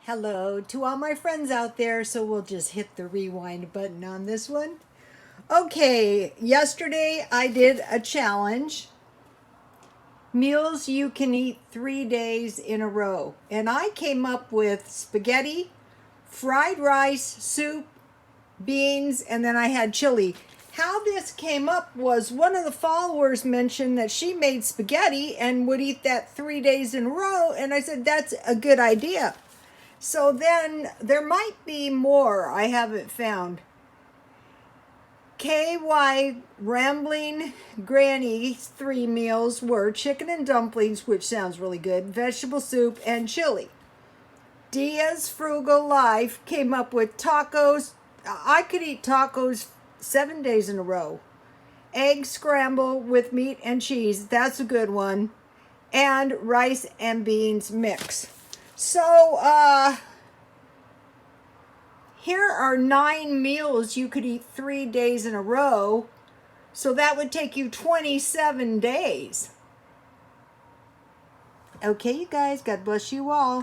Hello to all my friends out there. So we'll just hit the rewind button on this one. Okay, yesterday I did a challenge. Meals you can eat 3 days in a row. And I came up with spaghetti, fried rice, soup, beans, and then I had chili. How this came up was one of the followers mentioned that she made spaghetti and would eat that 3 days in a row. And I said, that's a good idea. So then there might be more I haven't found. KY Rambling Granny's 3 meals were chicken and dumplings, which sounds really good, vegetable soup, and chili. Dia's Frugal Life came up with tacos. I could eat tacos 7 days in a row. Egg scramble with meat and cheese, that's a good one. And rice and beans mix. So, here are 9 meals you could eat 3 days in a row. So that would take you 27 days. Okay, you guys, God bless you all.